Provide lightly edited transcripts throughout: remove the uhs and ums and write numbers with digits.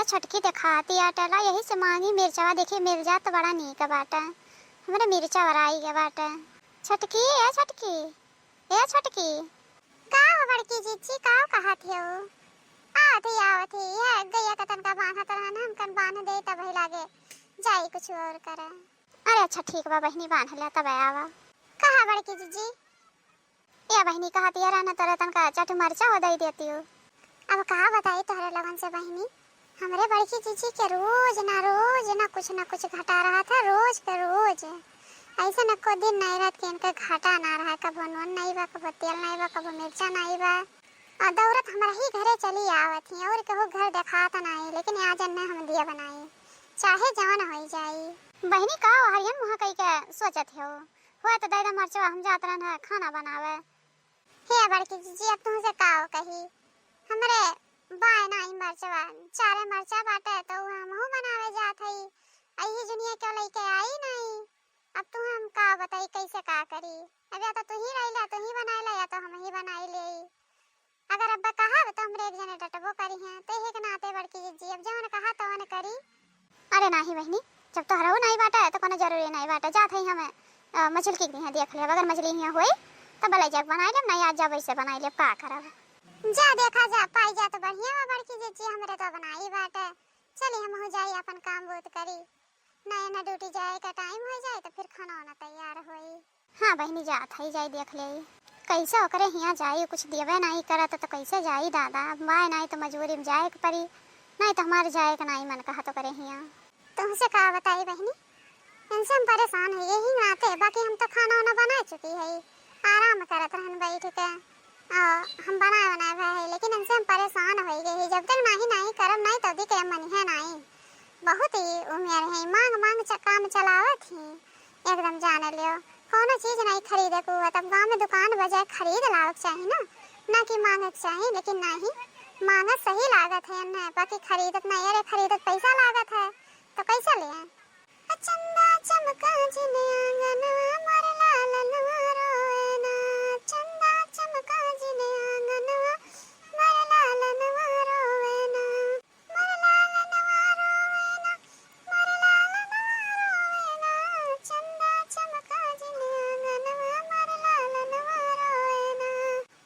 यह छटकी दिखाती आटला यही से मांगी मिर्चवा देखी मिल जा तो बड़ा नीक बाटा हमरा मिर्चा वराई के बाटा। छटकी ए छटकी ए छटकी का हो बड़की जीजी का कहत हो आवत ही है गैया का तनका बांधा तरहन हम कन बांध दे तब ही लागे जाई कुछ और करे। अरे अच्छा ठीक बा बहनी बांध ले तब आवा। कहा बड़की जीजी या बहनी कहती है ना तरह तनका चट मरचा हो दई देती हो। अब कहा बताई तोहरे लगन से बहनी हमरे बड़की जीजी के रोज ना कुछ घटा रहा था रोज के रोज ऐसा न को दिन नहीं रात के इनका घाटा ना रहा कबो नून नहीं बा कबो तेल नहीं बा कबो मिर्चा नहीं बा और दौरत हमारा ही घरे चली आवत ही और कहो घर दिखाता नहीं लेकिन आज ने हम दिया बनाई चाहे जवान हो जाई। बहनी का हरियन मुहा कई के सोचत हो तो दादा मरचवा हम जात रहन खाना बनावे। हे बड़की जीजी अब तुमसे का कही हमरे बाय नहीं मरचवा चारे मरचा बाटे तो हमहु बनावे जात हई आई दुनिया के लइके आई नहीं। अब तू हम का बताई कैसे का करी अब या तो तू ही रहिला तू ही बनाइला या तो हम ही बनाई ले। अगर अब्बा कहा तो हमरे एक जने डटबो करी हैं तो एक नाते बड़की जीजी अब जवन कहा तो वन करी। अरे नहीं बहनी जब तो हरऊ नहीं बाटा तो कोनो जरूरी नहीं बाटा जात हई हमें मछली की नहीं देख ले अगर मछली यहां होई तब भले जग बनाई ले नहीं आज जब ऐसे बनाई ले का करब जा देखा जा पाई जा तो बढ़िया बा बड़की जीजी हमरे तो बनाई बाटे चली हम हो जाई अपन काम बहुत करी नया ना ड्यूटी जाए का टाइम हो जाए तो फिर खाना वाना तैयार होई। हां बहनी जात हई जाई देख ले कैसे ओकरे हिया जाई कुछ देवे नहीं करत तो कैसे जाई दादा बाय नहीं तो मजबूरी में जाए के पड़ी नहीं तो हमारे जाए का नहीं मन कहा तो करे हिया। तुमसे का बताई बहनी इनसे हम परेशान है यही नाते बाकी हम तो खाना वाना बना चुकी है आराम करत रहन बैठ के हम बनाए है लेकिन इनसे हम परेशान हो गए जब तक नहीं करम नहीं तब तक मन है नहीं बहुत ही उम्र है मांग काम चलावत ही एकदम जान लियो कोनो चीज नहीं खरीदे को तब गांव में दुकान बजाय खरीद लावक चाहिए ना कि मांगक चाहिए लेकिन नहीं मांगत सही लागत है न बाकी खरीदत नहीं अरे खरीदत पैसा लागत है तो कैसे ले चंदा चमका जिने आंगन मोर लाल रोए ना चंदा चमका जिने आंगन मोर लाल रोए ना मोर लाल रोए ना मोर लाल रोए ना चंदा चमका जिने आंगन मोर लाल रोए ना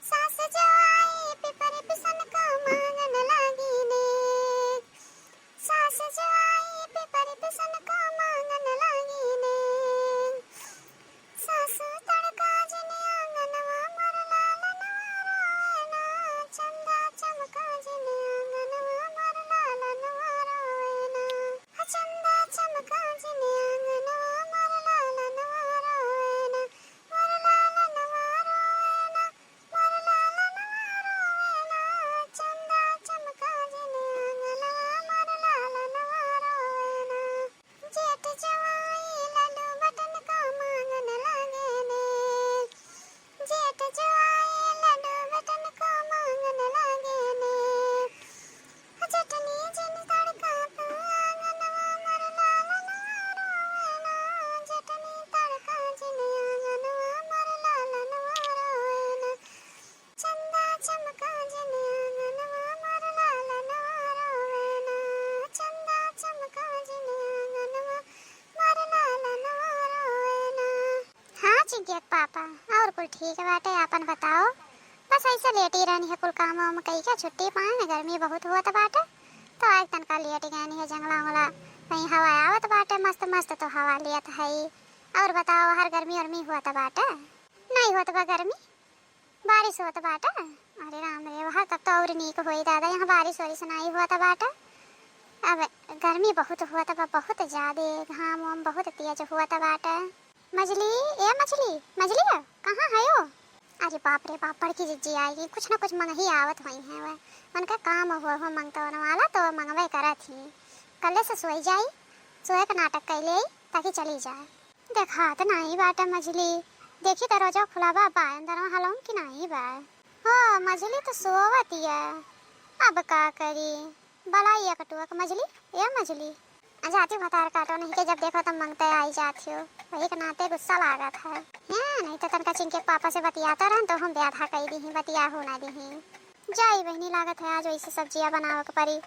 सास जो आई पिपर पिसन को मांगन लागी ने सास जो आई पिपर पिसन को मांगन लागी ने सास तड़का जिने आंगनवा मोर लाल रोए ना चंदा चमका जिने आंगनवा मोर लाल रोए ना चंदा चमका जिने आंगनवा मोर लाल रोए ना मोर लाल रोए ना मोर लाल रोए ना चंदा चमका जिने आंगनवा मोर लाल रोए ना जेठ जवाई लालू बटन का मांगन लागे ने जेठ जवाई लालू बटन का मांगन लागे ने चटनी जिन तड़का तो आंगनवा मोर लाल रोए ना चटनी तड़का जिन आंगनवा मोर लाल रोए ना चंदा चमका जिन आंगनवा मोर लाल रोए ना चंदा चमका जिन आंगनवा मोर लाल रोए ना। हाँ चिंकिया पापा और कुल ठीक बाटे अपन बताओ बस ऐसे लेटी रहनी है कुल काम वाम कई क्या छुट्टी पाए गर्मी बहुत हुआ था बाटे तो आज तनका लेट गई है जंगला उंगला कहीं हवा आवत बाटे मस्त मस्त तो हवा लियत है। और बताओ हर गर्मी उर्मी हुआ था बाटे नहीं हुआ था गर्मी बारिश हुआ था बाटे अरे राम रे वहाँ तब तो और नीक हुई दादा यहाँ बारिश वारिश नहीं हुआ था बाटे अब गर्मी बहुत हुआ था बहुत ज्यादा घाम वाम बहुत तेज हुआ था बाटे। मछली ए मछली मछली कहाँ है यो अरे बाप रे बाप बड़की जीजी आएगी कुछ ना कुछ मंग ही आवत हुई है वह उनका काम हो मंगता वाला तो मंगवे करत ही कल से सोई जाई सोए का नाटक कैले ताकि चली जाए देखा तो नहीं बाटा मछली देखी दरवाजा खुला बा अंदर हलूं कि नहीं बा हो मछली तो सोवती है अब का करी बलाई कटुआ मछली ये मछली जाती भतार काटो नहीं के जब देखो तब मंगते आई जाती हो वही के नाते गुस्सा लागत है नहीं तो तनका चिंके पापा से बतियाता रहन तो हम ब्याधा कई दी बतिया हो ना दी जाई बहनी लागत है आज वैसे सब्जियां बनावे के परी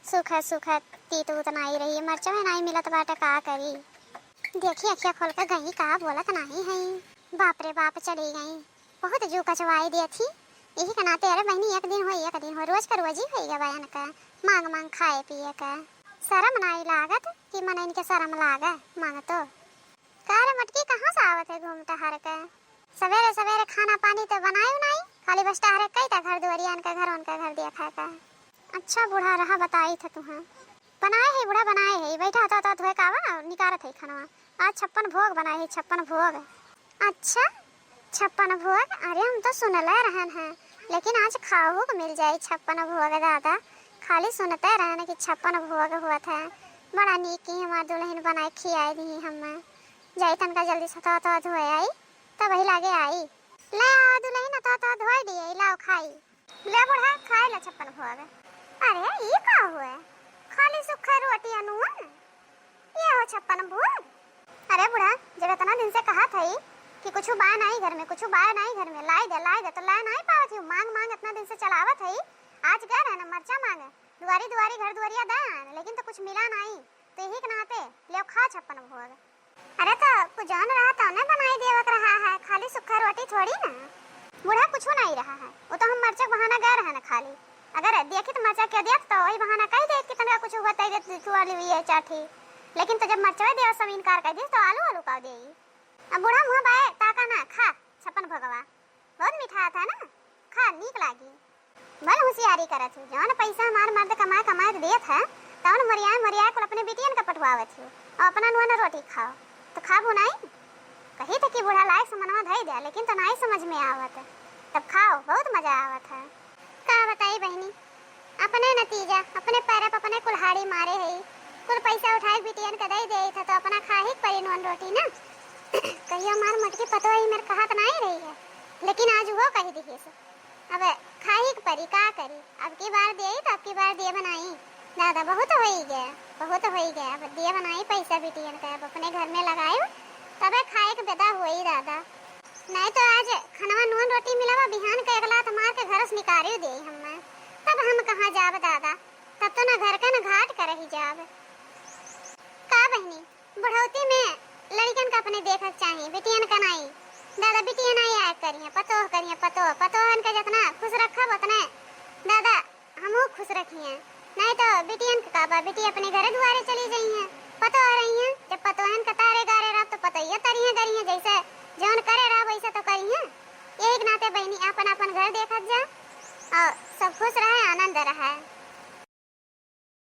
सूखा सूखा तीत उत नहीं रही, मरचा में नहीं मिलत बाटे, का करी। देखी अखिया खोल कर गई, का बोलत नहीं है। बाप रे बाप चली गई, बहुत जू कचवाई दी थी। यही के नाते अरे बहनी एक दिन हो रोज का रोज ही होइगा बयान का मांग मांग खाए पिए का। शर्म नहीं लागत कि मन इनके शर्म लागा मांग तो। कारे मटकी कहाँ से आवत है घूम टहर के? सवेरे सवेरे खाना पानी तो बनाए नहीं, खाली बस टहरे कई ता घर दुआरिया इनका घर उनका घर दिया खा का। अच्छा बूढ़ा रहा बताई था तुम्हें, बनाए है बूढ़ा बनाए है, बैठा था तो धोए कावा निकारत है खाना। आज 56 भोग बनाए है, 56 भोग। अच्छा 56 भोग, अरे हम तो सुनले रहन हैं, लेकिन आज खाओ को मिल जाए 56 भोग। दादा खाली सुनते रहन कि 56 भोग हुआ था। बड़ा नीक की हमार दुल्हन बनाए खियाई दी हमें। जाई तनका जल्दी से तो धोए आई, तब वही लागे आई। ले आओ दुल्हन तो धोए दिए, लाओ खाई। ले बूढ़ा खाए ला 56 भोग। अरे ये का हुआ, खाली सूखा रोटी अनून, ये हो 56 भोग? अरे बूढ़ा जब इतना दिन से कहा था कि कुछ बाय नहीं घर में, कुछ बाय नहीं घर में, लाई दे तो लाई नहीं पावत ही। मांग मांग इतना दिन से चलावत है। आज गए रहे ना मरचा मांगे, दुआरी दुआरी घर दुआरिया दान, लेकिन तो कुछ मिला नहीं। तो यही के नाते ले खा 56 भोग। अरे तो कुछ जान रहा तो ने बनाई देवक रहा है, खाली सूखा रोटी थोड़ी ना। बूढ़ा कुछ नहीं रहा है, वो तो हम मरचा बहाना गए रहे ना खाली। अगर देखी तो मरचा के देख तो वही बहाना कह दे कि तनका कुछ हुआ तई दे वाली हुई है चाठी। लेकिन तो जब मरचा दे सब इनकार कर दी तो आलू आलू का दे। अब बूढ़ा मुंह बाए ताका ना, खा 56 भोगवा, बहुत मीठा था ना, खा नीक लागी। बल होशियारी करत हूँ, जौन पैसा हमार मर्द कमाए कमाए देत है तौन मरिया को अपने बिटियन का पटवावत हूँ और अपना नुआ रोटी खाओ। तो खाबो नहीं, कही था कि बूढ़ा लायक समनवा धई दे, लेकिन तो नहीं समझ में आवत। तब खाओ, बहुत मजा आवत है। का बताई बहनी, अपने नतीजा अपने पैर पर अपने कुल्हाड़ी मारे है। कुल पैसा उठाए बिटियन का दे दे था तो अपना खा ही परी नून रोटी ना। कहियो मार मटकी पतो ही मेरे कहा तो नहीं रही है, लेकिन आज वो कही दिखी से अब खा ही परी, का करी। अब की बार दे तो अब की बार दिए बनाई। दादा बहुत हो ही गया, बहुत हो ही गया। अब दिए बनाई पैसा बिटियन का, अब अपने घर में लगाए तब खाए के बेदा हो ही। दादा नहीं तो आज खनवा नून रोटी मिलावा बिहान के अगला तो मार के घर से निकाली दे हम। तब हम कहाँ जाब दादा, तब तो ना घर का ना घाट कर ही जाब। का बहनी बढ़ौती में लड़कन का अपने देखक चाहिए, बिटियन का नहीं। दादा बिटियन नहीं आया करिए, पतोहन का जितना खुश रखा उतना दादा हमू खुश रखिए। नहीं तो बिटियन का बा बिटी अपने घर दुआरे चली गई हैं, पतो आ रही हैं। जब पतोहन का तारे गारे रहा तो पतोइया तरिए करिए, जैसे जौन करे रहा वैसे तो करिए। यही नाते बहनी अपन अपन घर देखत जा।